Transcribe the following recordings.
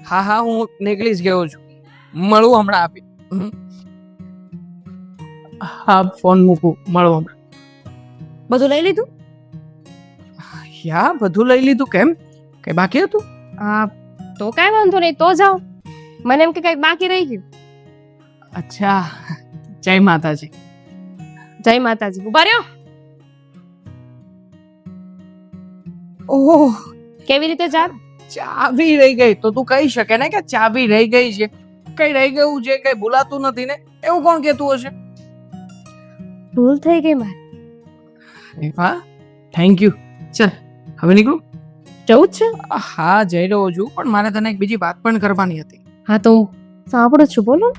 હા હા, હું નીકળી જ ગયો છું. મળું હમણાં આપી. હા, ફોન મૂકું, મળો હમણાં. બધું લઈ લીધું? યા, બધું લઈ લીધું. કેમ, કઈ બાકી હતું? હા, તો કાંઈ વાંધો નહીં, તો જાઓ. મને એમ કે કંઈક બાકી રહી ગયું. અચ્છા, જય માતાજી. જય માતાજી. ઉભા રહ્યો. ઓહ, કેવી રીતે ચાલ? ચાવી રહી ગઈ તો તું કહી શકે ને કે ચાવી રહી ગઈ છે. કઈ રહી ગયું છે, કઈ ભૂલાતું નથી ને, એવું કોણ કહેતું હશે? ભૂલ થઈ ગઈ મારી. વાહ, થેન્ક યુ. ચાલ, હવે નીકળું. જવું જ છે? હા, જઈ રહ્યો છું, પણ મારે તને એક બીજી વાત પણ કરવાની હતી. હા, તો સાંભળું છું, બોલો.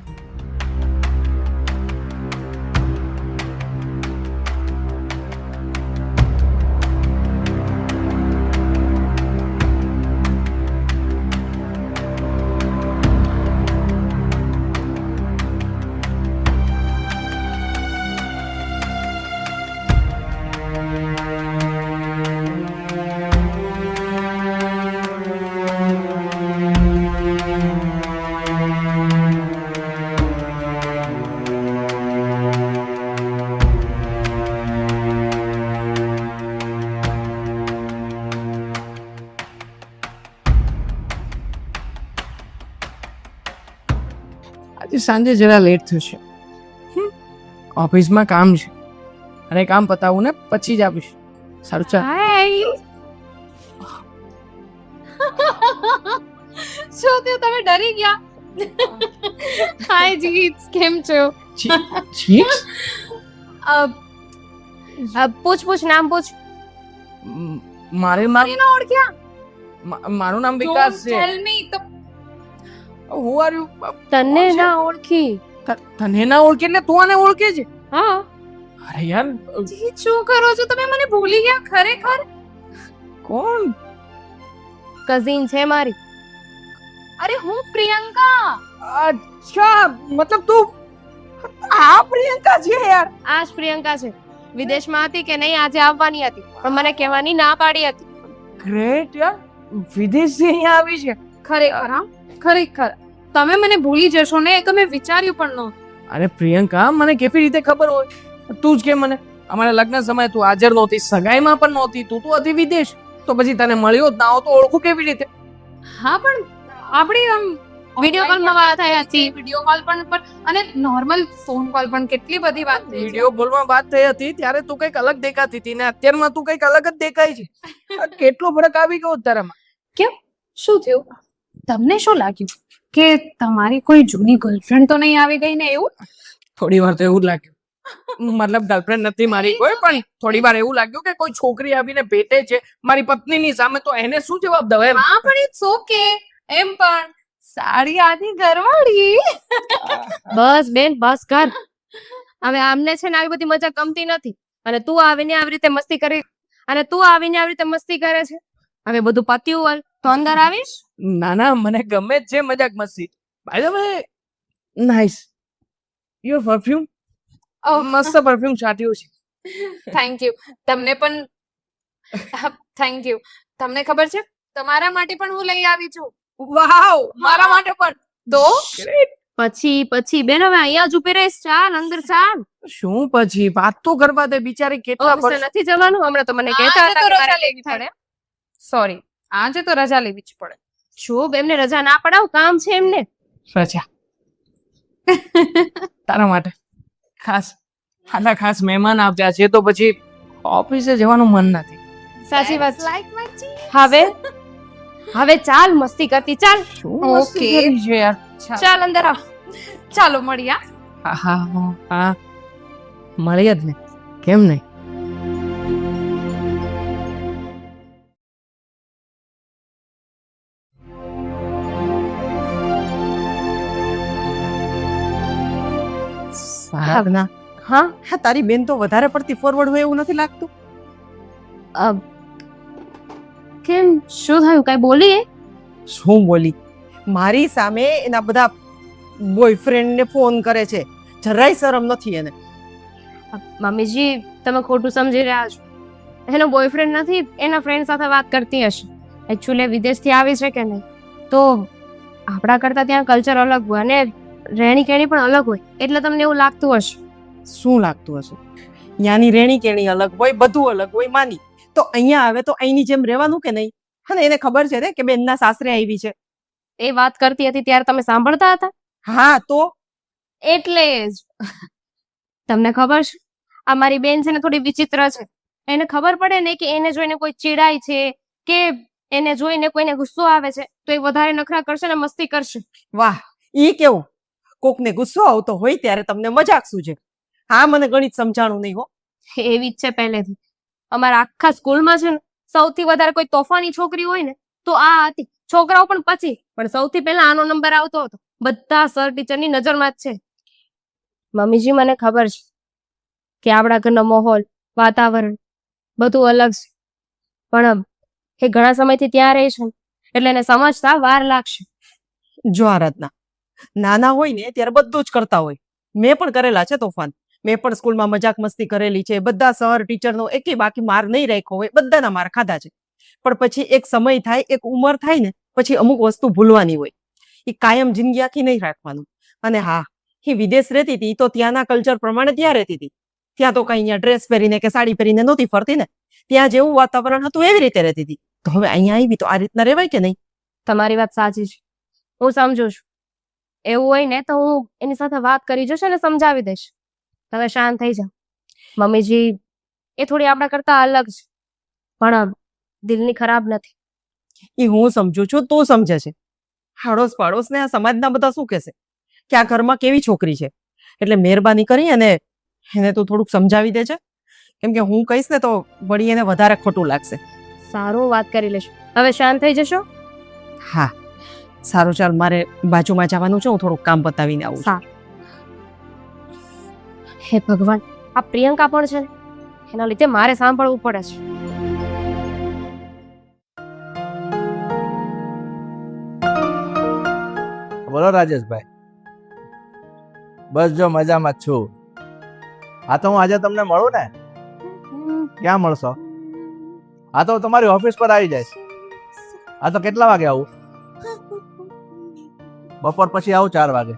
આજે સાંજે જરા લેટ થશે. ઓફિસમાં કામ છે અને કામ પતાવું ને પછી જ આવીશ. સારું, ચાલ. હાય. શું થયું, તમે ડરી ગયા? હાય જીત, કેમ છો? ચીક્સ? પૂછ નામ પૂછ. મારું નામ ના ઓળખ્યા? મારું નામ વિકાસ છે. ટેલ મી. તો Who are you? તને ના ઓળખી. તને ના ઓળખે એટલે તું આને ઓળખે છે? હા. અરે યાર, જીત, શું કરો છો તમે? મને ભૂલી ગયા ખરેખર. કોણ? કઝિન છે મારી. અરે હું પ્રિયંકા. અચ્છા, મતલબ તું આ પ્રિયંકા છે યાર. આ જ પ્રિયંકા છે. વિદેશમાં હતી કે નહીં આજે આવવાની હતી, પણ મને કહેવાની ના પાડી હતી. ગ્રેટ યાર, વિદેશથી અહીંયા આવી છે. ખરેખર હા, ખરેખર. તમે મને ભૂલી જશો ને એ તો મેં વિચાર્યું પણ નહોતું. અરે પ્રિયંકા, મને કેવી રીતે ખબર હોય? તું જ કે મને. અમારા લગ્ન સમયે તું હાજર નહોતી, સગાઈમાં પણ નહોતી, તું તો હતી વિદેશ. તો પછી તને મળ્યો જ ના હો તો ઓળખું કેવી રીતે? હા, પણ આપણે આમ વિડિયો કોલમાં વાત થઈ હતી, વિડિયો કોલ પણ અને નોર્મલ ફોન કોલ પણ કેટલી બધી વાત થઈ. વિડિયો કોલમાં વાત થઈ હતી ત્યારે તું કંઈક અલગ દેખાતી હતી ને અત્યારમાં તું કંઈક અલગ જ દેખાય છે. કેટલો ફરક આવી ગયો તારામાં. કેમ, શું થયું? તમને શું લાગ્યું કે તમારી કોઈ જૂની ગર્લફ્રેન્ડ તો નહીં આવી ગઈ ને એવું? થોડી વાર તો એવું જ લાગ્યું. મતલબ ગર્લફ્રેન્ડ નથી મારી કોઈ, પણ થોડી વાર એવું લાગ્યું કે કોઈ છોકરી આવીને ભેટે છે મારી પત્નીની સામે, તો એને શું જવાબ દઉં એમ. હા, પણ ઇટ્સ ઓકે. એમ પણ સાડી આધી ઘરવાળી. બસ બેન, બસ કર. હવે આમને છે ને આવી બધી મજા ગમતી નથી, અને તું આવીને આવી રીતે મસ્તી કરે છે. હવે બધું પત્યું હોય તો અંદર આવીશ. ના ના, મને ગમે જ છે મજાક મસ્તી. By the way, nice your perfume. મસ્ત પરફ્યુમ છાટ્યું છે. Thank you. તમને પણ થેન્ક યુ. તમને ખબર છે, તમારા માટે પણ હું લઈ આવી છું. વાવ, મારા માટે પણ. તો Great. પછી બેન, હવે અહીંયા જ ઉભી રહીશ. ચાલ અંદર ચાલ. શું પછી? વાત તો કરવા દે બિચારી. કેટલા ઓફિસે નથી જવાનું હમણાં? તો મને કહેતા હતા કે મારે લેવી પડે. સોરી, આજે તો રજા લેવી જ પડે. શું એમને રજા ના પડાવ? કામ છે એમને. રજા તારા માટે ખાસ. આટલા ખાસ મહેમાન આવ્યા છે તો પછી ઓફિસે જવાનું મન નથી. સાચી વાત છે. હવે ચાલ, મસ્તી કરતી ચાલ. શું મસ્તી કરી છે યાર. ચાલ અંદર આવ. ચાલો મળીએ. હા હા હા, મળીએ જ ને, કેમ નહીં. સાધના, હા, હા, તારી બેન તો વધારે પડતી ફોરવર્ડ હોય એવું નથી લાગતું? કેમ, શું થયું? કઈ બોલી? શું બોલી? મારી સામે એના બધા બોયફ્રેન્ડ ને ફોન કરે છે. જરાય શરમ નથી એને. મમ્મીજી, તમે ખોટું સમજી રહ્યા છો. એનો બોયફ્રેન્ડ નથી, એના ફ્રેન્ડ સાથે વાત કરતી હશે. એકચ્યુઅલી વિદેશથી આવી છે કે નહીં, તો આપણા કરતા ત્યાં કલ્ચર અલગ હોય અને રહેણી કહેણી પણ અલગ હોય, એટલે તમને એવું લાગતું હશે. શું લાગતું હશે? ત્યાંની રેણી કેણી અલગ હોય, બધું અલગ હોય માની. તો અહીંયા આવે તો અહીંની જેમ રહેવાનું કે નહીં? અને એને ખબર છે ને કે બેનના સાસરે આવી છે. એ વાત કરતી હતી ત્યારે તમે સાંભળતા હતા? હા તો એટલે જ તમને ખબર છે, આ મારી બેન છે ને થોડી વિચિત્ર છે. એને ખબર પડે ને કે એને જોઈને કોઈ ચીડાય છે કે એને જોઈને કોઈને ગુસ્સો આવે છે તો એ વધારે નખરા કરશે ને મસ્તી કરશે. વાહ, ઈ કેવું? કોકને ગુસ્સો આવતો હોય ત્યારે તમને મજાક સૂજે. હા, મને ગણિત સમજાણું નહીં હો. એવી જ છે પહેલેથી. અમારા આખા સ્કૂલમાં છે ને સૌથી વધારે કોઈ તોફાની છોકરી હોય ને તો આ હતી. છોકરાઓ પણ પછી, પણ સૌથી પહેલા આનો નંબર આવતો હતો. બધા સર ટીચરની નજરમાં જ છે. મમ્મીજી, મને ખબર છે કે આપણા ઘરનો માહોલ, વાતાવરણ બધું અલગ છે, પણ એ ઘણા સમયથી ત્યાં રહે છે ને, એટલે એને સમજતા વાર લાગશે. જો આરાધના, નાના હોય ને ત્યારે બધું જ કરતા હોય. મેં પણ કરેલા છે તોફાન. મેં પણ સ્કૂલમાં મજાક મસ્તી કરેલી છે. બધા સર ટીચરનો એકે બાકી માર નહીં રાખ્યો હોય, બધાના માર ખાધા છે. પણ પછી એક સમય થાય, એક ઉંમર થાય ને પછી અમુક વસ્તુ ભૂલવાની હોય. એ કાયમ જિંદગી આખી નહીં રાખવાનું. અને હા, એ વિદેશ રહેતી હતી તો ત્યાંના કલ્ચર પ્રમાણે ત્યાં રહેતી હતી. ત્યાં તો કઈ અહીંયા ડ્રેસ પહેરીને કે સાડી પહેરીને નહોતી ફરતી ને. ત્યાં જેવું વાતાવરણ હતું એવી રીતે રહેતી હતી. તો હવે અહીંયા આવી તો આ રીતના રહેવાય કે નહીં? તમારી વાત સાચી છે, હું સમજુ છું. એવું હોય ને તો હું એની સાથે વાત કરી જઈશ અને સમજાવી દઈશ. તમે શાંત થઈ જાઓ. મમ્મીજી, એ થોડી આપણા કરતા અલગ છે, પણ દિલની ખરાબ નથી. એ હું સમજુ છું, તું સમજે છે. આડોશ પાડોશ ને આ સમાજના બધા શું કહેશે કે આ ઘરમાં કેવી છોકરી છે? એટલે મહેરબાની કરી અને એને તું થોડુંક સમજાવી દેજે. કેમ કે હું કહીશ ને તો વળી એને વધારે ખોટું લાગશે. સારું, વાત કરી લઈશ. હવે શાંત થઈ જશો? હા સારું, ચાલ, મારે બાજુમાં જવાનું છે. હું થોડુંક કામ પતાવીને આવું છું. સારું. હે ભગવાન, આ પ્રિયંકા પણ છે ને, એના લીધે મારે સાંભળવું પડે છે. બોલો રાજેશભાઈ. બસ જો મજામાં જ છું. હા તો હું આજે તમને મળું ને? ક્યાં મળશો? હા તો તમારી ઓફિસ પર આવી જઈશ. હા તો કેટલા વાગે આવું? બપોર પછી આવું 4 વાગે.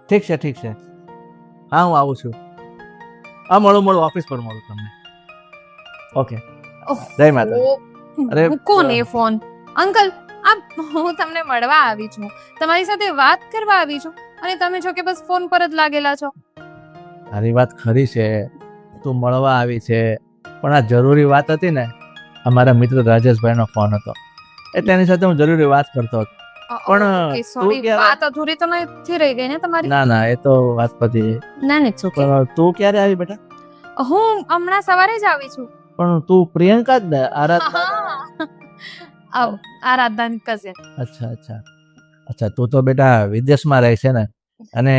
ઠીક છે ઠીક છે. હા હું આવું છું. હા મળું ઓફિસ પર મળું તમને. ઓકે, જય માતા. અરે કોને ફોન? અંકલ, આ હું તમને મળવા આવી છું, તમારી સાથે વાત કરવા આવી છું, અને તમે છો કે બસ ફોન પર જ લાગેલા છો. તારી વાત ખરી છે, તું મળવા આવી છે, પણ આ જરૂરી વાત હતી ને. અમારા મિત્ર રાજેશભાઈનો ફોન હતો એટલે એની સાથે હું જરૂરી વાત કરતો હતો. પણ ઓકે, તું સોરી, ક્યારે- વાત અધૂરી તો નથી રહી ગઈ ને તમારી? ના ના, એ તો વાત પતી. ના ને, it's okay. પણ તું ક્યારે આવી બેટા? હું હમણાં સવારે જ આવી છું. પણ તું પ્રિયંકા જ ને? આરાધના? હા, આરાધનાની cousin. અચ્છા અચ્છા અચ્છા, તું તો બેટા વિદેશમાં રહે છે ને, અને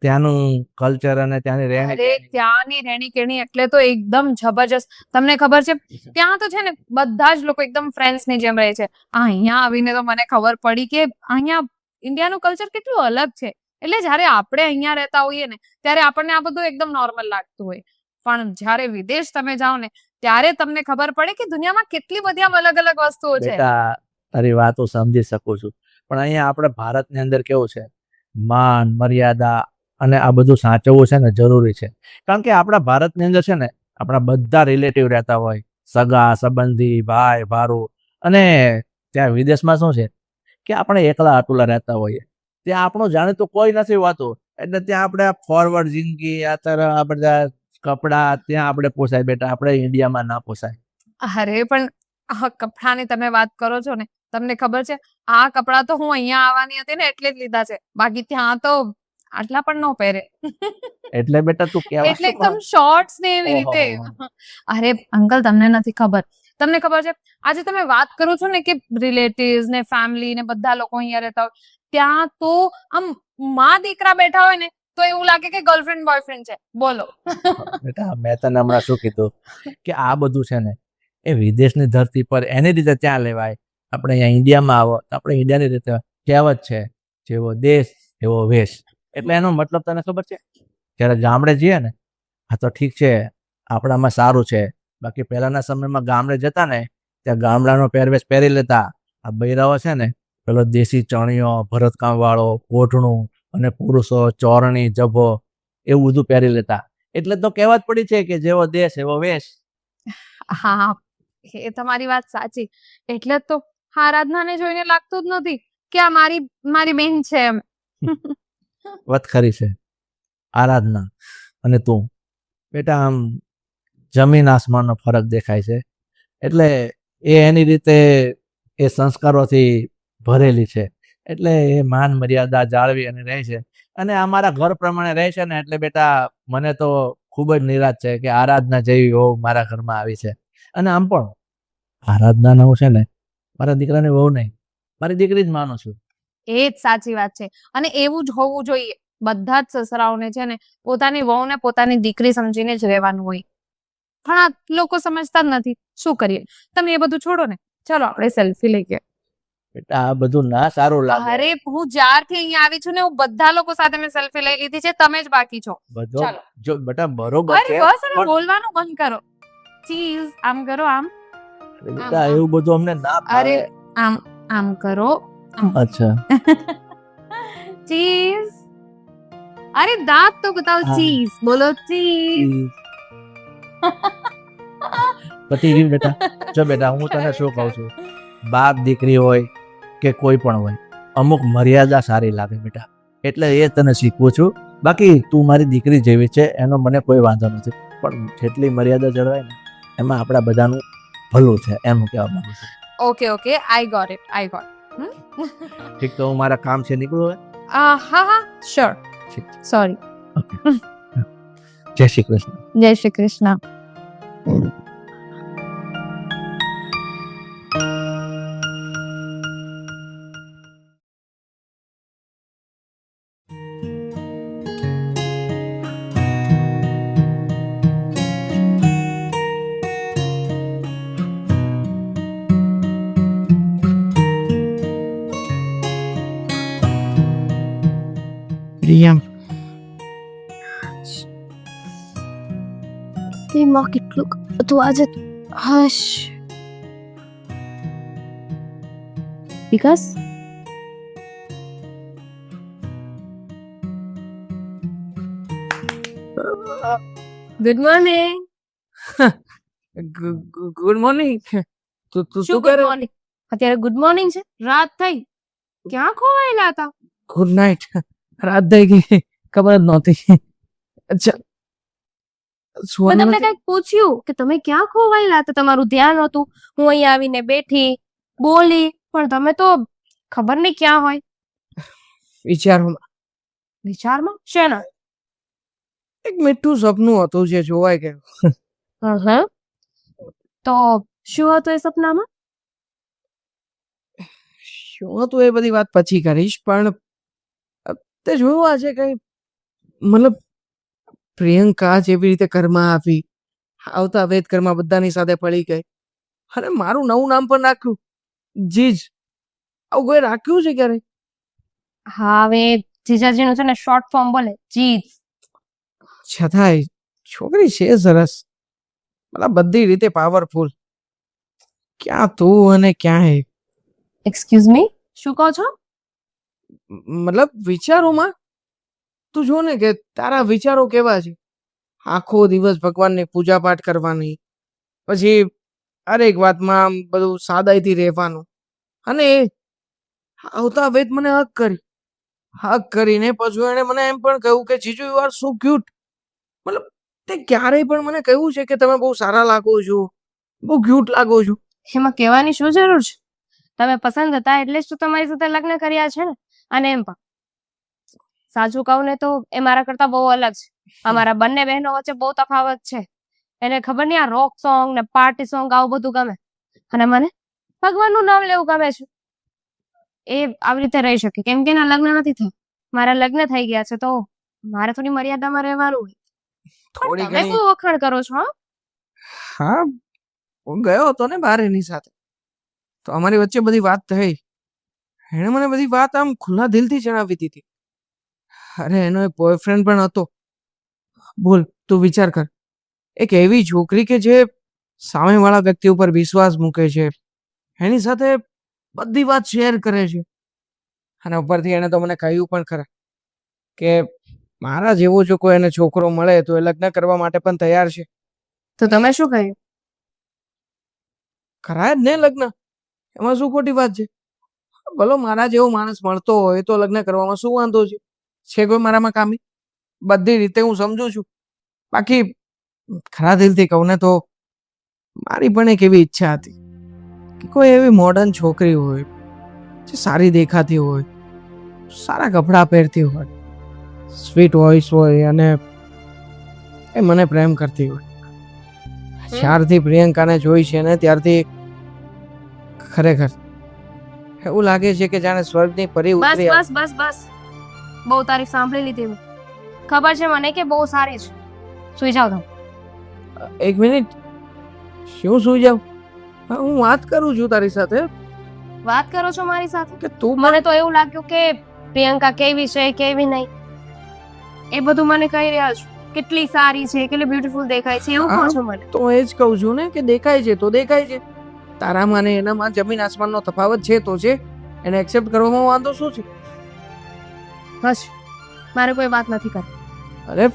ત્યાંનું કલ્ચર અને ત્યાંની રહેણી અરે ત્યાંની રહેણી કેણી એટલે તો એકદમ જબરજસ્ત. તમને ખબર છે, ત્યાં તો છે ને બધા જ લોકો એકદમ ફ્રેન્ડ્સ ની જેમ રહે છે. અહીંયા આવીને તો મને ખબર પડી કે અહીંયા ઇન્ડિયાનું કલ્ચર કેટલું અલગ છે. એટલે જ્યારે આપણે અહીંયા રહેતા હોઈએ ને ત્યારે આપણને આ બધું એકદમ નોર્મલ લાગતું હોય, પણ જ્યારે વિદેશ તમે જાઓ ને ત્યારે તમને ખબર પડે કે દુનિયામાં કેટલી બધી આમ અલગ અલગ વસ્તુઓ છે. બેટા તારી વાત હું સમજી શકું છું, પણ અહીંયા આપણે ભારતની અંદર કેવું છે, માન મર્યાદા અને આ બધું સાચવવું છે ને જરૂરી છે. કારણ કે આપણા ભારતની અંદર છે ને આપણા બધા રિલેટિવ રહેતા હોય, સગા સંબંધી, ભાઈ ભારું. અને ત્યાં વિદેશમાં શું છે કે આપણે એકલા અતુલા રહેતા હોઈએ. ત્યાં આપણું જાણીતું કોઈ નથી હોતું, એટલે ત્યાં આપણે ફોરવર્ડ જિંદગી, આ બધા કપડા ત્યાં આપણે પોસાય. બેટા આપણે ઇન્ડિયામાં ના પોસાય. અરે પણ આ કપડાની તમે વાત કરો છો ને, તમને ખબર છે આ કપડા તો હું અહીંયા આવવાની હતી ને એટલે જ લીધા છે, બાકી ત્યાં તો આટલા પણ ન પહેરે. એટલે બેટા તું કહેવા એટલે એકદમ શોર્ટ્સ ને એવી રીતે. અરે અંકલ, તમને નથી ખબર. તમને ખબર છે આજે તમે વાત કરો છો ને કે રિલેટિવ્સ ને ફેમિલી ને બધા લોકો અહીંયા રહેતા હોય, ત્યાં તો આમ માં દીકરા બેઠા હોય ને તો એવું લાગે કે ગર્લફ્રેન્ડ બોયફ્રેન્ડ છે. બોલો. બેટા મેં તને હમણાં શું કીધું કે આ બધું છે ને એ વિદેશની ધરતી પર એની રીતે ત્યાં લેવાય. આપણે અહીંયા ઇન્ડિયામાં આવો તો આપણે ઇન્ડિયાની રીતે કહેવત છે, જેવો દેશ એવો વેશ. એટલે એનો મતલબ તને ખબર છે, જ્યારે ગામડે જઈએ ને, હા તો ઠીક છે આપણામાં સારું છે, બાકી પહેલાના સમયમાં ગામડે જતા ને ત્યાં ગામડાનો પહેરવેશ પહેરી લેતા. આ બૈરાઓ છે ને પેલો દેશી ચણિયો, ભરતકામ વાળો કોટણું અને પુરુષો ચોરણી, જભો એવું બધું પહેરી લેતા. એટલે તો કહેવત પડી છે કે જેવો દેશ એવો વેશ. હા, એ તમારી વાત સાચી. એટલે જ તો આરાધનાને જોઈને લાગતું જ નથી કે આ મારી બેન છે એમ. વાત ખરી છે. આરાધના અને તું બેટા આમ જમીન આસમાનનો ફરક દેખાય છે. એટલે એ એની રીતે એ સંસ્કારોથી ભરેલી છે. એટલે એ માન મર્યાદા જાળવી અને રહે છે. અને અમારા ઘર પ્રમાણે રહે છે ને એટલે બેટા મને તો ખૂબ જ નિરાશ છે કે આરાધના જેવી વહુ મારા ઘરમાં આવી છે. અને આમ પણ આરાધના હું છે ને મારા દીકરાને વહુ નહીં, મારી દીકરી જ માનું છું. એ જ સાચી વાત છે. અને એવું જ હોવું જોઈએ. બધા જ સસરાઓને છે ને પોતાની વહુને પોતાની દીકરી સમજીને જ રહેવાનું હોય. પણ આ લોકો સમજતા જ નથી. શું કરીએ? તમે એ બધું છોડો ને, ચલો આપણે સેલ્ફી લઈએ. બેટા આ બધું ના સારું લાગે. અરે હું જ્યારથી અહીંયા આવી છું ને હું બધા લોકો સાથે મેં સેલ્ફી લઈ લીધી છે. તમે જ બાકી છો. બધો ચાલો. જો બેટા બરોબર અરે છે બસ હવે પણ બોલવાનું બંધ કરો. ચીઝ આમ કરો, આમ બેટા આમ. એવું બધું અમને ના અરે ભાવે. આમ આમ કરો. અચ્છા ચીઝ. અરે દાંત તો બતાવો. હા. ચીઝ બોલો. ચીઝ. પતી ગયું બેટા. જો બેટા હું તને શું કહું છું, બાપ દીકરી હોય કે કોઈ પણ હોય અમુક મર્યાદા સારી લાગે બેટા. એટલે એ તને શીખવું છું. બાકી તું મારી દીકરી જેવી છે એનો મને કોઈ વાંધો નથી, પણ જેટલી મર્યાદા જળવાય ને એમાં આપણા બધાનું ભલું છે એમ હું કહેવા માંગુ છું. Okay okay, I got it. ઠીક તો હું મારા કામ છે નીકળું હવે. હા હા શ્યોર. ઠીક. સોરી. ઓકે જય શ્રી કૃષ્ણ. જય શ્રી કૃષ્ણ. પ્રિયમ એમાં કેટલું હતું આજે. હશ વિકાસ, ગુડ મોર્નિંગ. Good morning. તું શું શું ગુડ કરે? મોર્નિંગ? અત્યારે ગુડ મોર્નિંગ છે? રાત થઈ. ક્યાં ખોવાયેલા હતા? Good night. રાત થઈ ગઈ, ખબર જ નહોતી. અચ્છા મેં સુવાનું તમને નથી? કઈક પૂછ્યું કે તમે ક્યાં ખોવાયેલા હતા? તમારું ધ્યાન હતું. હું અહીંયા આવીને બેઠી, બોલી, પણ તમે તો ખબર નહીં ક્યાં હોય. વિચારોમાં વિચારમાં? શેના? એક મીઠું સપનું હતું જે જોવાઈ ગયું. હં. તો શું હતું એ સપનામાં? શું હતું એ બધી વાત પછી કરીશ, પણ તે જોયું આજે કઈ મતલબ પ્રિયંકા જેવી રીતે ઘરમાં આવી, આવતા વેદ ઘરમાં બધાની સાથે પડી ગઈ અને મારું નવું નામ પણ રાખ્યું, જીજ. આવું કોઈ રાખ્યું છે ક્યારે? હા, હવે જીજાજીનું છે ને શોર્ટ ફોર્મ બોલે, જીજ. છતાંય છોકરી છે સરસ, મતલબ બધી રીતે પાવરફુલ. ક્યાં તું અને ક્યાં એ? એક્સક્યુઝ મી, શું કહો છો? મતલબ વિચારોમાં તું જો ને કે તારા વિચારો કેવા છે. આખો દિવસ ભગવાનની પૂજા પાઠ કરવાની, પછી હરેક વાતમાં આમ બધું સાદાઈથી રહેવાનું, અને એ આવતા વેત મને હક કરીને પછી એને મને એમ પણ કહ્યું કે જીજુ યુ આર સો ક્યુટ. મતલબ તે ક્યારેય પણ મને કહ્યું છે કે તમે બહુ સારા લાગો છો, બહુ ક્યુટ લાગો છો? એમાં કહેવાની શું જરૂર છે? તમે પસંદ હતા એટલે જ તો તમારી સાથે લગ્ન કર્યા છે ને. અને એમ પણ સાચું કહું ને તો એ મારા કરતા બહુ અલગ છે. અમારા બંને બહેનો વચ્ચે બહુ તફાવત છે. એને ખબર નહીં આ રોક સોંગ ને પાર્ટી સોંગ આવું બધું ગમે, અને મને ભગવાનનું નામ લેવું ગમે છે. એ આવી રીતે રહી શકે કેમ કે એના લગ્ન નથી થયા, મારા લગ્ન થઈ ગયા છે, તો મારે થોડી મર્યાદામાં રહેવાનું હોય. થોડી તમે ઘણી. શું વખાણ કરો છો? હા? હા, હું ગયો હતો ને બહાર એની સાથે, તો અમારી વચ્ચે બધી વાત થઈ. એણે મને બધી વાત આમ ખુલ્લા દિલથી જણાવી દીધી. અરે એનો એક બોયફ્રેન્ડ પણ હતો. બોલ, તું વિચાર કર, એક એવી છોકરી કે જે સામેવાળા વ્યક્તિ ઉપર વિશ્વાસ મૂકે છે, એની સાથે બધી વાત શેર કરે છે, અને ઉપરથી એણે તો મને કહ્યું પણ ખરા કે મારા જેવો જો કોઈ એને છોકરો મળે તો એ લગ્ન કરવા માટે પણ તૈયાર છે. તો તમે શું કહ્યું? ખરા જ ને લગ્ન, એમાં શું ખોટી વાત છે? ભલો મારા જેવો માણસ મળતો હોય તો લગ્ન કરવામાં શું વાંધો છે? છે કોઈ મારામાં કામી? બધી રીતે હું સમજુ છું. બાકી ખરા દિલથી કહું ને તો મારી પણ એક એવી ઈચ્છા હતી કે કોઈ એવી મોડર્ન છોકરી હોય જે સારી દેખાતી હોય, સારા કપડાં પહેરતી હોય, સ્વીટ વોઇસ હોય અને એ મને પ્રેમ કરતી હોય. જ્યારથી પ્રિયંકાને જોઈ છે ને ત્યારથી ખરેખર એવું લાગે છે કે જાણે સ્વર્ગની પરી બસ ઉતરી બસ બસ બસ, બહુ તારીફ સાંભળી લીધી મેં. ખબર છે મને કે બહુ સારી છે. સુઈ જાઓ તમે. એક મિનિટ, શું સુઈ જાવ? હા, હું વાત કરું છું તારી સાથે વાત કરો છો મારી સાથે? કે તું મને તો એવું લાગ્યું કે પ્રિયંકા કેવી છે કેવી નહીં એ બધું મને કહી રહ્યા છો. કેટલી સારી છે, કેટલી બ્યુટીફુલ દેખાય છે એવું કહો છો મને. તો એ જ કહું છું ને કે દેખાય છે તો દેખાય છે. તારામાં ને એનામાં જમીન આસમાનનો તફાવત છે તો છે, એને એક્સેપ્ટ કરવામાં વાંધો શું છે? બસ, મારે કોઈ વાત નથી કરવી. અરે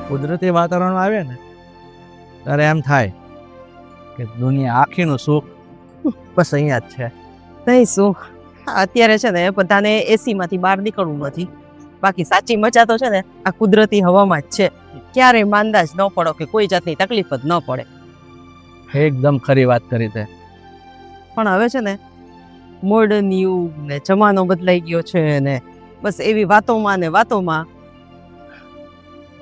કુદરતી વાતાવરણ આવે ને ત્યારે એમ થાય કે દુનિયા આખીનું સુખ બસ અહીંયા જ છે. નહીં શું અત્યારે છે ને બધાને એસી માંથી બહાર નીકળવું નથી. બાકી સાચી મજા તો છે ને આ કુદરતી હવામાં જ છે. ક્યારેય માંદા જ ન પડો કે કોઈ જાતની તકલીફ જ ન પડે. એકદમ ખરી વાત કરી તે. પણ હવે છે ને મોડર્ન યુગ ને જમાનો બદલાઈ ગયો છે ને બસ એવી વાતોમાં ને વાતોમાં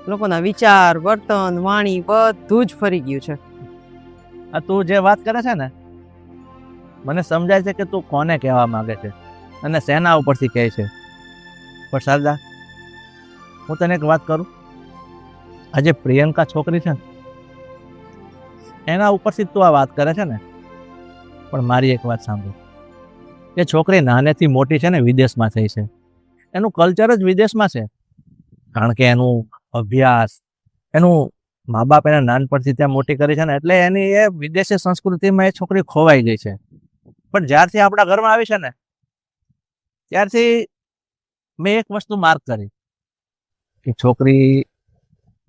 લોકોના વિચાર, વર્તન, વાણી બધું જ ફરી ગયું છે. આ તું જે વાત કરે છે ને મને સમજાય છે કે તું કોને કહેવા માંગે છે અને શેના ઉપરથી કહે છે. પણ શારદા, હું તને એક વાત કરું. આજે પ્રિયંકા છોકરી છે ને એના ઉપરથી તું આ વાત કરે છે ને, પણ મારી એક વાત સાંભળ. એ છોકરી નાનેથી મોટી છે ને વિદેશમાં થઈ છે. એનું કલ્ચર જ વિદેશમાં છે. કારણ કે એનું અભ્યાસ, એનું મા બાપ એને નાનપણથી ત્યાં મોટી કરી છે ને એટલે એની એ વિદેશી સંસ્કૃતિમાં એ છોકરી ખોવાઈ ગઈ છે. પણ જ્યારથી આપણા ઘરમાં આવી છે ને ત્યારથી મેં એક વસ્તુ માર્ક કરી કે છોકરી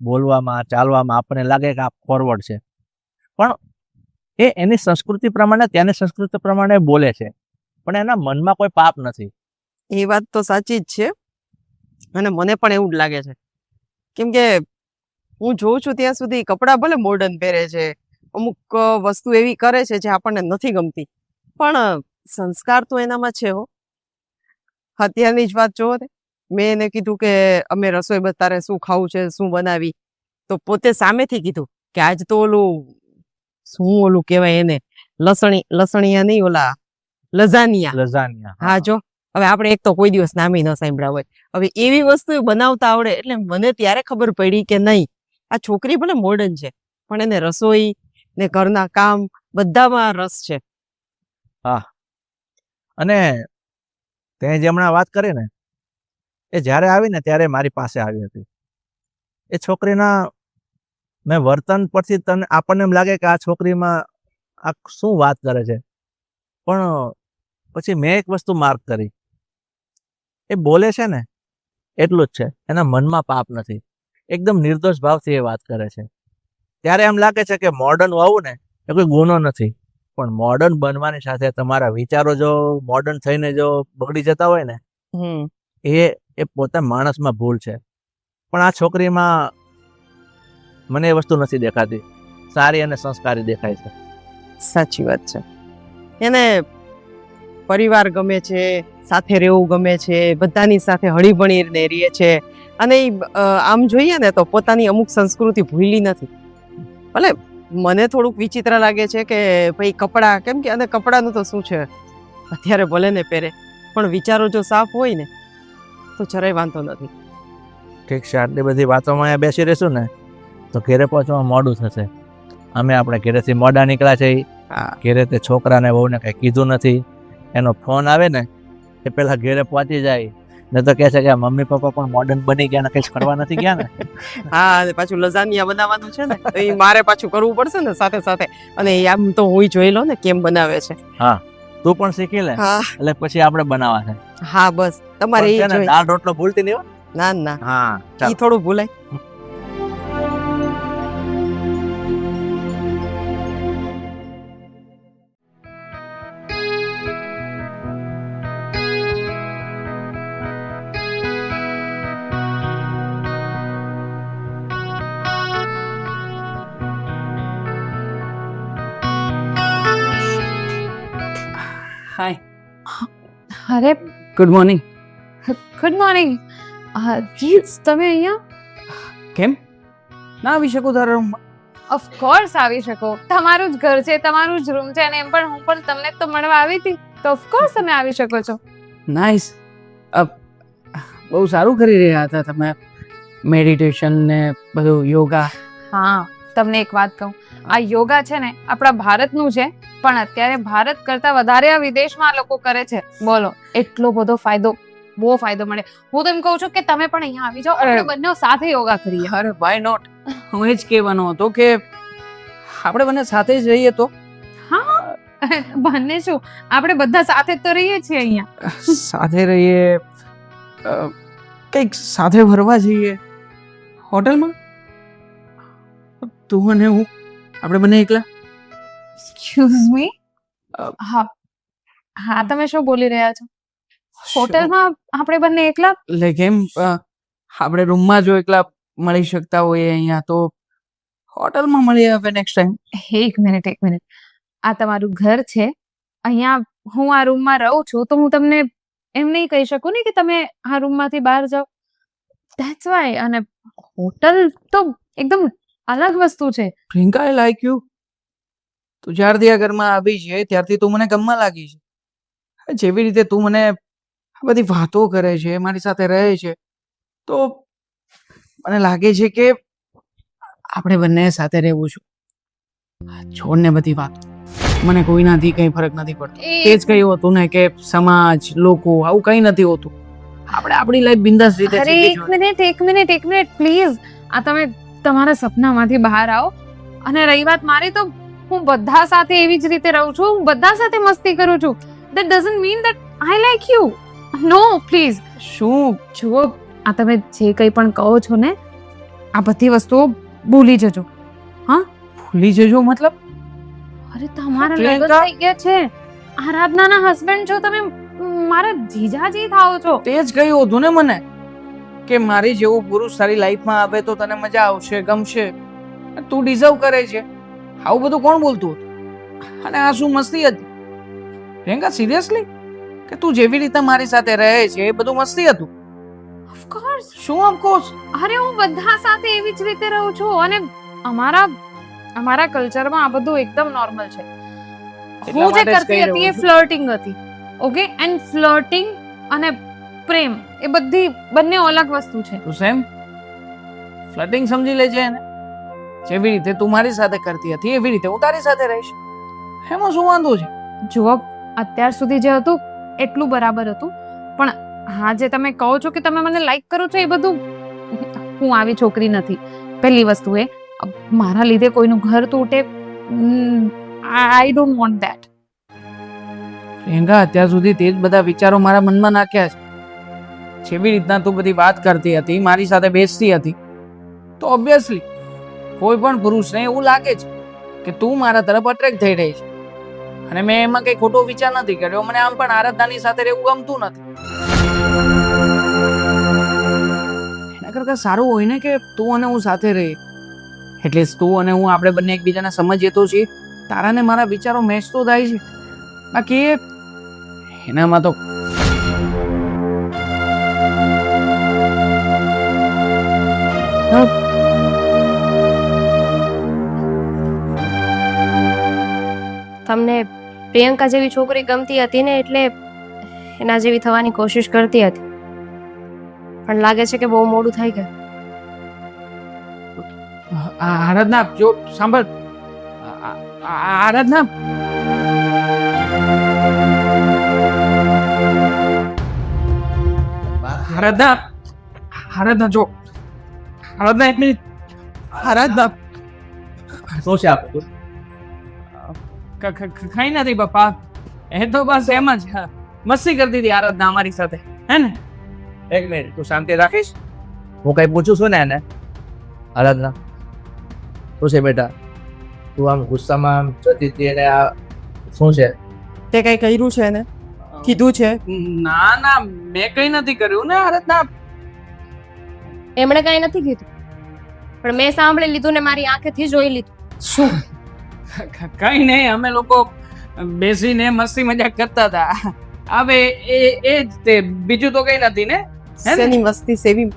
બોલવામાં, ચાલવામાં આપણને લાગે કે આ ફોરવર્ડ છે, પણ એ એની સંસ્કૃતિ પ્રમાણે, ત્યાંની સંસ્કૃતિ પ્રમાણે બોલે છે, પણ એના મનમાં કોઈ પાપ નથી. એ વાત તો સાચી જ છે અને મને પણ એવું જ લાગે છે. કેમ કે હું જોઉં છું ત્યાં સુધી કપડાં ભલે મોડર્ન પહેરે છે, અમુક વસ્તુ એવી કરે છે જે આપણને નથી ગમતી, પણ સંસ્કાર તો એનામાં છે હો. અત્યારની જ વાત જોવો ને, મેં એને કીધું કે અમે રસોઈ તારે શું ખાવું છે, શું બનાવી, તો પોતે સામેથી કીધું કે આજ તો ઓલું કહેવાય એને લસણિયા નહીં, ઓલા લઝાનિયા. લઝાનિયા. હા જો, હવે આપણે એક તો કોઈ દિવસ નામે ન સાંભળ્યા હોય, હવે એવી વસ્તુ બનાવતા આવડે એટલે મને ત્યારે ખબર પડી કે નહીં, આ છોકરી ભલે મોડર્ન છે પણ એને રસોઈ ને ઘરના કામ બધામાં રસ છે. અને તે જે હમણાં વાત કરી ને એ જ્યારે આવી ને ત્યારે મારી પાસે આવી હતી. એ છોકરીના મેં વર્તન પરથી તને આપણને એમ લાગે કે આ છોકરીમાં આ શું વાત કરે છે, પણ પછી મેં એક વસ્તુ માર્ક કરી. એ બોલે છે ને એટલું જ છે, એના મનમાં પાપ નથી. એકદમ નિર્દોષ ભાવથી એ વાત કરે છે. ત્યારે એમ લાગે છે કે મોડર્ન હોવું ને એ કોઈ ગુનો નથી, પણ મોડર્ન બનવાની સાથે તમારા વિચારો જો મોડર્ન થઈને જો બગડી જતા હોય ને એ પોતે માણસમાં ભૂલ છે. પણ આ છોકરીમાં મને એ વસ્તુ નથી દેખાતી. સારી અને સંસ્કારી દેખાય છે. સાચી વાત છે. એને પરિવાર ગમે છે, સાથે રહેવું ગમે છે, બધાની સાથે હળીભળીને રહે છે, અને આમ જોઈએ ને તો પોતાની અમુક સંસ્કૃતિ ભૂલી નથી. ભલે મને થોડુંક વિચિત્ર લાગે છે કે ભાઈ કપડાં, કેમ કે અને કપડાનું તો શું છે, અત્યારે ભલે ને પહેરે પણ વિચારો જો સાફ હોય ને તો જરાય વાંધો નથી. ઠીક છે, આટલી બધી વાતોમાં અહીંયા બેસી રહેશું ને તો ઘેરે પહોંચવામાં મોડું થશે. અમે આપણે ઘેરેથી મોડા નીકળ્યા છે, ઘેરે તે છોકરાને વહુને કંઈ કીધું નથી. એનો ફોન આવે ને એ પહેલાં ઘેરે પહોંચી જાય ને તો કહે છે કે મમ્મી પપ્પા પણ મોડર્ન બની ગયા ને કઈ કરવા નથી ગયા ને. હા અને પાછું લઝાનિયા બનાવવાનું છે ને તો એ મારે પાછું કરવું પડશે ને સાથે સાથે. અને એ આમ તો હું જોઈ લો ને કેમ બનાવે છે. તું પણ શીખી લે હા એટલે પછી આપણે બનાવવા છે. હા બસ તમારે પણ એ છે ને, જોઈ. દાળ રોટલો ભૂલતી નહીં હો. ના ના હા ઈ ચાલ. થોડું ભૂલાય. હાય, અરે ગુડ મોર્નિંગ. Good morning. જીત તમે અહીંયા કેમ ના આવી શકું તારા રૂમમાં? ઓફકોર્સ આવી શકો. તમારું જ ઘર છે, તમારું જ રૂમ છે, અને એમ પણ હું પણ તમને તો મળવા આવી હતી, તો ઓફકોર્સ તમે આવી શકો છો. નાઇસ. બહુ સારું કરી રહ્યા હતા તમે, મેડિટેશન ને બધું, યોગા. હા, તમને એક વાત કહું, આ યોગા છે ને આપણા ભારતનું છે, પણ અત્યારે ભારત કરતા વધારે આ વિદેશમાં લોકો કરે છે. બોલો, એટલો બધો ફાયદો, બહુ ફાયદો મળે. હું તો એમ કહું છું કે તમે પણ અહીંયા આવી જાઓ, આપણે બંને સાથે યોગા કરીએ. અરે વાય નોટ. હું એ જ કહેવાનો હતો કે આપણે બંને સાથે જ રહીએ તો. હા, બંને શું, આપણે બધા સાથે જ તો રહીએ છીએ અહીંયા. સાથે રહીએ, કંઈક સાથે ફરવા જઈએ હોટલમાં, તું અને હું, આપણે બંને એકલા. Excuse me. હા હા, તમે શું બોલી રહ્યા છો? હોટલમાં આપણે બંને એકલા? એટલે કેમ, આપણે રૂમમાં જો એકલા મળી શકતા હોઈએ અહીંયા, તો હોટલમાં મળીએ હવે નેક્સ્ટ ટાઈમ. એક મિનિટ, એક મિનિટ. આ તમારું ઘર છે, અહીંયા હું આ રૂમમાં રહું છું, તો હું તમને એમ નહીં કહી શકું ને કે તમે આ રૂમમાંથી બહાર જાઓ. That's why. અને હોટલ તો એકદમ અલગ વસ્તુ છે. Priyanka, I like you. તું જ્યારથી આ ઘરમાં આવી છે ત્યારથી તું મને ગમવા લાગી છે. જેવી રીતે તું મને આ બધી વાતો કરે છે, મારી સાથે રહે છે, તો મને લાગે છે કે આપણે બંને સાથે રહેવું છું. છોડને બધી વાતો, મને કોઈનાથી કંઈ ફરક નથી પડતો. તે જ કહ્યું હતું ને કે સમાજ, લોકો, આવું કંઈ નથી હોતું. આપણે આપણી લાઈફ બિંદાસ રીતે અરે જીવવી એક જોઈએ. મિનિટ, એક મિનિટ, એક મિનિટ પ્લીઝ. આ તમે તમારા સપનામાંથી બહાર આવો. અને રહી વાત મારી, તો હું બધા સાથે એવી જ રીતે રહું છું, હું બધા સાથે મસ્તી કરું છું. That doesn't mean that I like you. No, please. શું જુઓ, આ તમે જે કંઈ પણ કહો છો ને, આ બધી વસ્તુઓ ભૂલી જજો. ભૂલી જજો મતલબ? અરે તમારા લગ્ન પ્રિયંકા. થઈ ગયા છે, આરાધનાના હસબન્ડ છો તમે, મારા જીજાજી થાઓ છો. તે જ કહ્યું હતું ને મને કે મારી જેવું પુરુષ તારી લાઈફમાં આવે તો તને મજા આવશે, ગમશે, તું ડિઝર્વ કરે છે. આવું બધું કોણ બોલતું હતું? અને આ શું મસ્તી હતી પ્રિયંકા? સિરિયસલી કે તું જેવી રીતે મારી સાથે રહે છે એ બધું મસ્તી હતું? ઓફકોર્સ. શું ઓફકોર્સ? અરે હું બધા સાથે એવી જ રીતે રહું છું, અને અમારા કલ્ચરમાં આ બધું એકદમ નોર્મલ છે. એટલા હું જે માટે જ કરતી કહી હતી એ રહ્યો છું. ફ્લર્ટિંગ હતી. ઓકે, એન્ડ ફ્લર્ટિંગ અને પ્રેમ એ બધી બંને અલગ વસ્તુ છે. તું સેમ ફ્લર્ટિંગ સમજી લેજે એને. જેવી રીતે તું મારી સાથે કરતી હતી એવી રીતે હું તારી સાથે રહીશ. એમાં શું વાંધો છે? જુઓ, અત્યાર સુધી જે હતું એટલું બરાબર હતું, પણ હા જે તમે કહો છો કે તમે મને લાઈક કરો છો, એ બધું, હું આવી છોકરી નથી. પહેલી વસ્તુ એ, મારા લીધે કોઈનું ઘર તૂટે, I don't want that. Priyanka, અત્યાર સુધી તે જ બધા વિચારો મારા મનમાં નાખ્યા છે. જેવી રીતના તું બધી વાત કરતી હતી, મારી સાથે બેસતી હતી, તો ઓબ્વિયસલી કોઈ પણ પુરુષને એવું લાગે છે કે તું મારા તરફ અટ્રેક્ટ થઈ રહી છે. અને મેં એમાં કઈ ખોટો વિચાર નથી કર્યો. મને આમ પણ આરાધનાની સાથે રહેવું ગમતું નથી. એના કરતા સારું હોય ને કે તું અને હું સાથે રહીએ. એટલીસ્ટ તું અને હું, આપણે બંને એકબીજાને સમજીએ તો છીએ. તારા ને મારા વિચારો મેચ તો થાય છે. બાકી એનામાં તો તમને પ્રિયંકા જેવી છોકરી ગમતી હતી ને, એટલે એના જેવી થવાની કોશિશ કરતી હતી, પણ લાગે છે કે બહુ મોડું થઈ ગયું. આરાધના, જો સાંભળ, આરાધના, આરાધના જો આરાધના એક મિનિટ આરાધના શું છે આપણું? કઈ નથી પપ્પા, એ તો બસ એમ જ મસ્તી કરતી હતી આરાધના અમારી સાથે, હે ને? એક મિનિટ, તું શાંતિ રાખીશ? હું કઈ પૂછું છું ને એને. આરાધના, શું છે બેટા? તું આમ ગુસ્સામાં આમ જતી હતી અને આ શું છે? તે કઈ કર્યું છે એને? કીધું છે? ના ના, મેં કઈ નથી કર્યું ને આરાધના. એમણે કઈ નથી કીધું, પણ મેં સાંભળી લીધું ને મારી આંખેથી જોઈ લીધું. શું? કઈ નહીં, અમે લોકો બેસીને મસ્તી મજાક કરતા હતા. હવે એ જ તે, બીજું તો કઈ નથી ને? હે ને? શેની મસ્તી સેવી?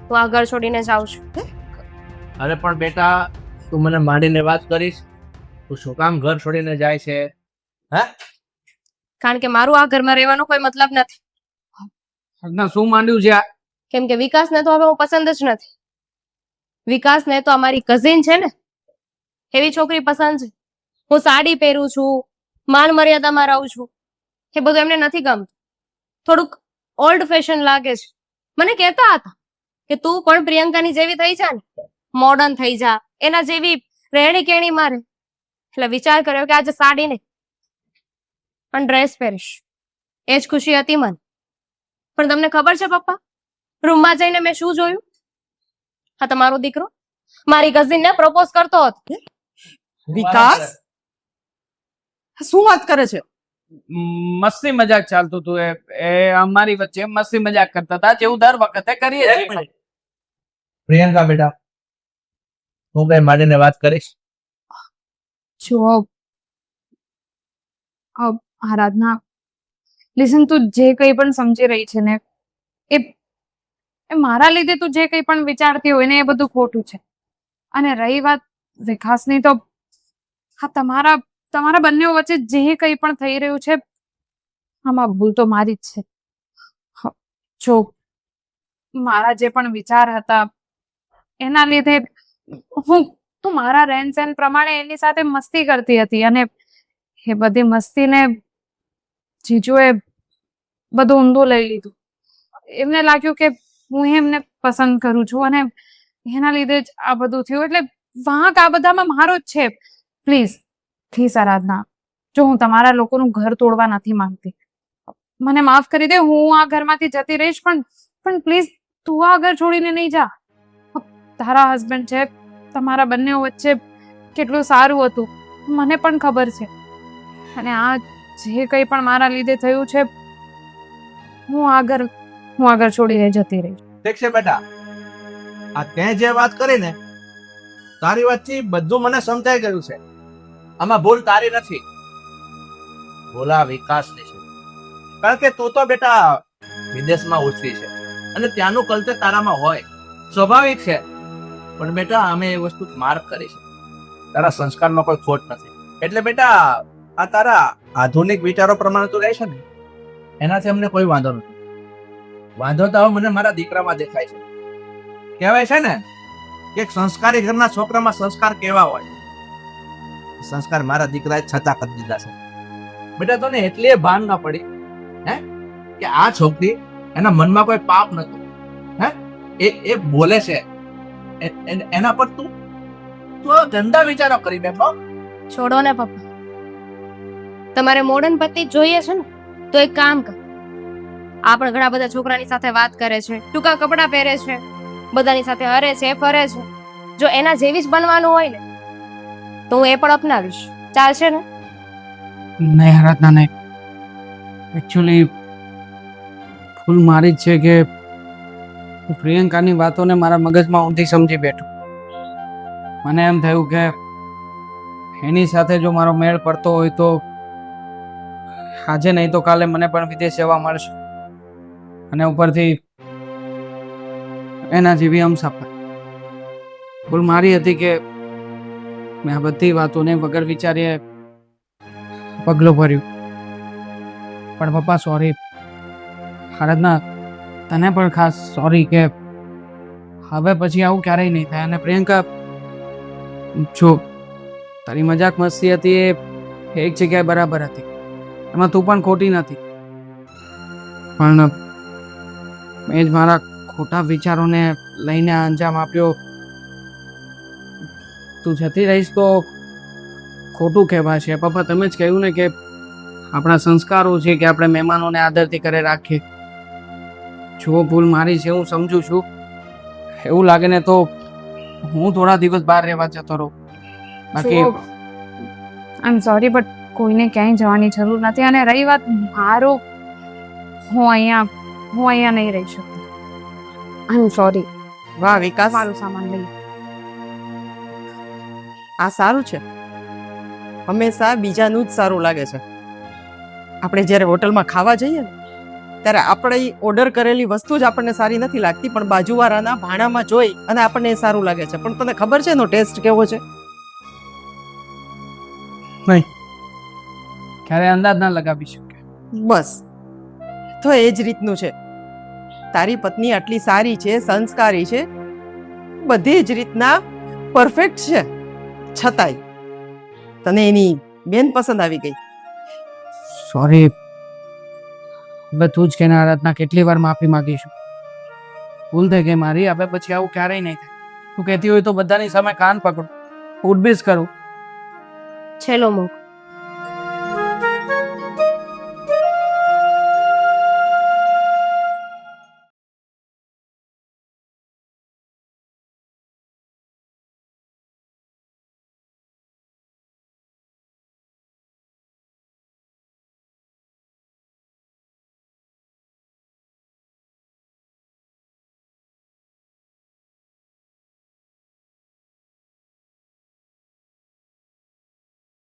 હું આ ઘર છોડીને જાઉં છું. અરે પણ બેટા, તું મને માંડીને વાત કરીશ? તું શું કામ ઘર છોડીને જાય છે? હે? કારણ કે મારું આ ઘરમાં રહેવાનો કોઈ મતલબ નથી. આરાધના, શું માંડ્યું છે આ? કેમ કે વિકાસને તો હવે હું પસંદ જ નથી. વિકાસને તો અમારી કઝિન છે ને, એવી છોકરી પસંદ છે. હું સાડી પહેરું છું, માન મર્યાદામાં રહું છું, એ બધું એમને નથી ગમતું. થોડુંક ઓલ્ડ ફેશન લાગે છે. મને કહેતા હતા કે તું પણ પ્રિયંકાની જેવી થઈ જા ને, મોડર્ન થઈ જા, એના જેવી રહેણી કેણી મારે. એટલે વિચાર કર્યો કે આજે સાડી નહીં પણ ડ્રેસ પહેરીશ. એ જ ખુશી હતી મને. પણ તમને ખબર છે પપ્પા, રૂમમાં જઈને મેં શું જોયું? હા, તમારો દીકરો મારી કઝિનને પ્રપોઝ કરતો હતો. વિકાસ શું વાત કરે છે? મસ્તી મજાક ચાલતું હતું, એ અમારી વચ્ચે મસ્તી મજાક કરતા હતા, જેવું દર વખતે કરીએ છીએ. પ્રિયંકા બેટા, હું કઈ માંડીને વાત કરીશ? જો આરાધના, લિસન, તું જે કંઈ પણ સમજી રહી છે ને, એ મારા લીધે તું જે કંઈ પણ વિચારતી હોય ને એ બધું ખોટું છે. અને રહી વાત વિકાસની, તો હા, તમારા બંને વચ્ચે જે કંઈ પણ થઈ રહ્યું છે આમાં ભૂલ તો મારી જ છે. જો મારા જે પણ વિચાર હતા એના લીધે હું મારા રહેન સહેન પ્રમાણે એની સાથે મસ્તી કરતી હતી, અને એ બધી મસ્તીને જીજુએ બધું ઊંધું લઈ લીધું. એમને લાગ્યું કે હું એમને પસંદ કરું છું અને એના લીધે જ આ બધું થયું. એટલે વાંક આ બધામાં મારો જ છે. પ્લીઝ પ્લીઝ આરાધના, જો હું તમારા લોકોનું ઘર તોડવા નથી માંગતી, મને માફ કરી દે. હું આ ઘરમાંથી જતી રહીશ, પણ પ્લીઝ તું આ ઘર છોડીને નહીં જા. તારા હસબન્ડ છે, તમારા બંને વચ્ચે કેટલું સારું હતું મને પણ ખબર છે, અને આ જે કંઈ પણ મારા લીધે થયું છે, હું આ ઘર છોડીને જતી રહીશ. ઠીક છે બેટા, આ તે જે વાત કરી ને, તારી વાતથી બધું મને સમજાઈ ગયું છે. આમાં ભૂલ તારી નથી, ભૂલ આ વિકાસની છે. કારણ કે તું તો બેટા વિદેશમાં ઉછરી છે અને ત્યાંનું કલ્ચર તારામાં હોય, સ્વાભાવિક છે. પણ બેટા અમે એ વસ્તુ માર્ક કરી છે. તારા સંસ્કારમાં કોઈ ખોટ નથી. એટલે બેટા આ તારા આધુનિક વિચારો પ્રમાણે તું રહે છે ને, એનાથી અમને કોઈ વાંધો નથી. વાંધો તો હવે મને મારા દીકરામાં દેખાય છે. કહેવાય છે ને કે એક સંસ્કારી ઘરના છોકરામાં સંસ્કાર કેવા હોય, સંસ્કાર મારા દીકરાએ છતાં કરી દીધા છે. બેટા તને એટલી ભાન ના પડી હે કે આ છોકરી, એના મનમાં કોઈ પાપ નતું, હે એ બોલે છે એના પર તું ગંદા વિચારો કરી બેઠો. છોડો ને પપ્પા, તમારે મોડર્ન પતિ જોઈએ છે ને, તો એક કામ કર. આ પણ ઘણા બધા છોકરાની સાથે વાત કરે છે, ટૂંકા કપડાં પહેરે છે, બધાની સાથે હરે છે, ફરે છે. જો એના જેવી જ બનવાનું હોય ને, તો હું એ પણ અપનાવીશ. ચાલશે ને? નહીં આરાધના, નહીં. એકચ્યુઅલી ભૂલ મારી જ છે કે હું પ્રિયંકાની વાતોને મારા મગજમાં ઊંધી સમજી બેઠો. મને એમ થયું કે એની સાથે જો મારો મેળ પડતો હોય તો આજે નહીં તો કાલે મને પણ વિદેશ જવા મળશે, અને ઉપરથી એના જેવી હમસફર. ભૂલ મારી હતી કે મેં આ બધી વાતોને વગર વિચારીએ પગલું ભર્યું. પણ પપ્પા, સોરી. આરાધના, તને પણ ખાસ સોરી કે હવે પછી આવું ક્યારેય નહીં થાય. અને પ્રિયંકા, જો તારી મજાક મસ્તી હતી એ એક જગ્યાએ બરાબર હતી, એમાં તું પણ ખોટી નથી. પણ મેં જ મારા ખોટા વિચારોને લઈને આ અંજામ આપ્યો. તું જતી રહીશ તો ખોટું કહેવાશે. પપ્પા તમે જ કહ્યું ને કે આપણા સંસ્કારો છે કે આપણે મહેમાનોને આદરથી ઘરે રાખીએ. જો ભૂલ મારી છે હું સમજુ છું. એવું લાગે ને તો હું થોડા દિવસ બહાર રહેવા જતો રહું. બાકી આઈ એમ સોરી બટ કોઈને ક્યાંય જવાની જરૂર નથી. અને રહી વાત મારો, હું અહીંયા નહીં રહી શકું. આઈ એમ સોરી. વાહ વિકાસ, મારું સામાન લઈ. આ સારું છે. હંમેશા બીજાનું જ સારું લાગે છે. આપણે જ્યારે હોટલમાં ખાવા જઈએ ને ત્યારે આપણે ઓર્ડર કરેલી વસ્તુ જ આપણને સારી નથી લાગતી, પણ બાજુવાળાના ભાણામાં જોઈ અને આપણને એ સારું લાગે છે. પણ તને ખબર છે એનો ટેસ્ટ કેવો છે? ક્યારે અંદાજ ના લગાવી શકે. બસ તો એ જ રીતનું છે. તારી પત્ની આટલી સારી છે, સંસ્કારી છે, બધી જ રીતના પરફેક્ટ છે, છતાંય તને એની બેન પસંદ આવી ગઈ. સોરી. હવે તું જ કે આરાધના, કેટલી વાર માફી માંગીશું. ભૂલ થઈ ગઈ મારી. હવે પછી આવું ક્યારેય નહીં થાય. તું કહેતી હોય તો બધાની સામે કાન પકડું, ઉડબીસ કરું. છેલ્લો મોકો.